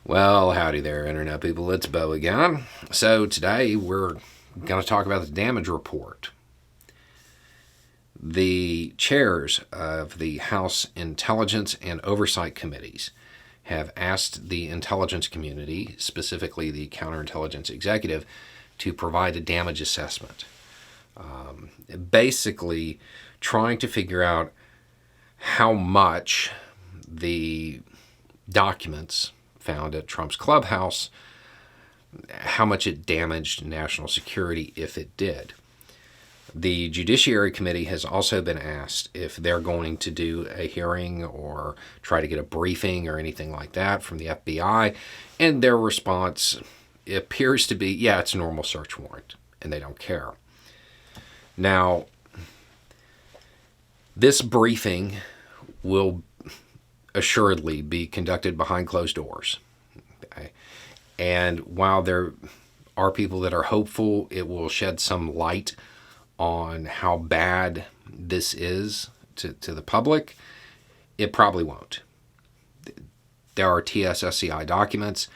Well, howdy there, Internet people. It's Bo again. So, today we're going to talk about the damage report. The chairs of the House Intelligence and Oversight Committees have asked the intelligence community, specifically the counterintelligence executive, to provide a damage assessment. Basically, trying to figure out how much the documents found at Trump's clubhouse, how much it damaged national security if it did. The Judiciary Committee has also been asked if they're going to do a hearing or try to get a briefing or anything like that from the FBI, and their response appears to be, yeah, it's a normal search warrant, and they don't care. Now, this briefing will assuredly be conducted behind closed doors. Okay? And while there are people that are hopeful it will shed some light on how bad this is to the public, it probably won't. There are TSSCI documents.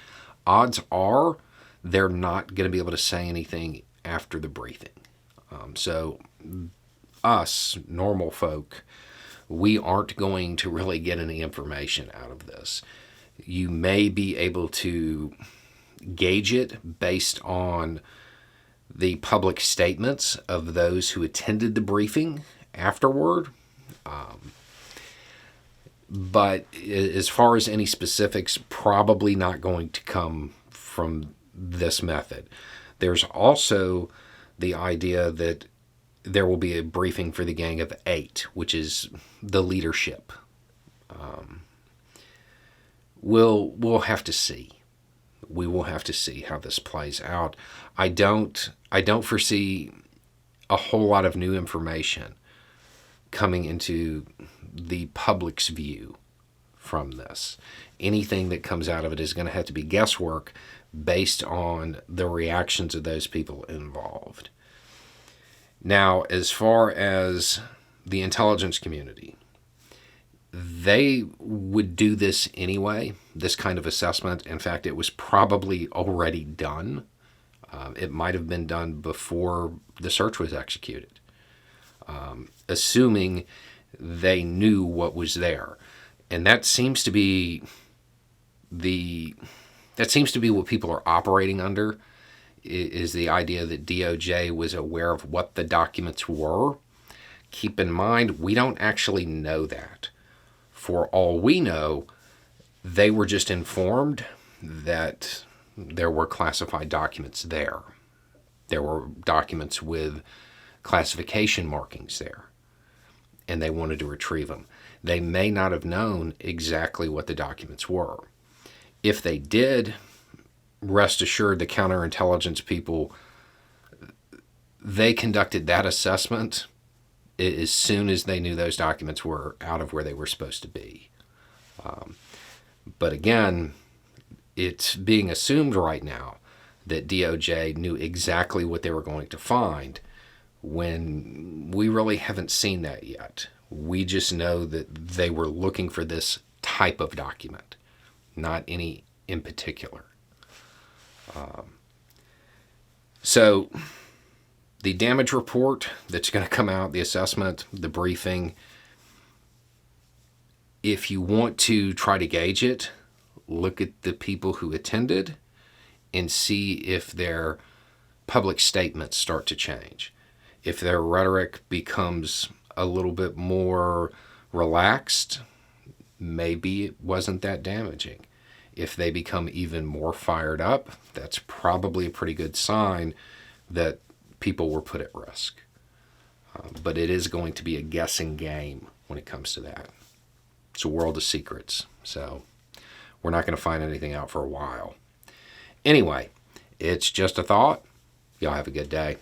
Odds are they're not going to be able to say anything after the briefing. So us, normal folk, we aren't going to really get any information out of this. You may be able to gauge it based on the public statements of those who attended the briefing afterward. But as far as any specifics, probably not going to come from this method. There's also the idea that there will be a briefing for the Gang of Eight, which is the leadership. We'll have to see. We will have to see how this plays out. I don't foresee a whole lot of new information coming into the public's view from this. Anything that comes out of it is going to have to be guesswork based on the reactions of those people involved. Now, as far as the intelligence community, they would do this anyway, this kind of assessment. In fact, it was probably already done. It might have been done before the search was executed, assuming they knew what was there. And that seems to be what people are operating under, is the idea that DOJ was aware of what the documents were. Keep in mind, we don't actually know that. For all we know, they were just informed that there were classified documents there. There were documents with classification markings there, and they wanted to retrieve them. They may not have known exactly what the documents were. If they did, rest assured the counterintelligence people, they conducted that assessment as soon as they knew those documents were out of where they were supposed to be. But again, it's being assumed right now that DOJ knew exactly what they were going to find, when we really haven't seen that yet. We just know that they were looking for this type of document, not any in particular. So the damage report that's going to come out, the assessment, the briefing, if you want to try to gauge it, look at the people who attended and see if their public statements start to change. If their rhetoric becomes a little bit more relaxed, maybe it wasn't that damaging. If they become even more fired up, that's probably a pretty good sign that people were put at risk. But it is going to be a guessing game when it comes to that. It's a world of secrets, so we're not going to find anything out for a while. Anyway, it's just a thought. Y'all have a good day.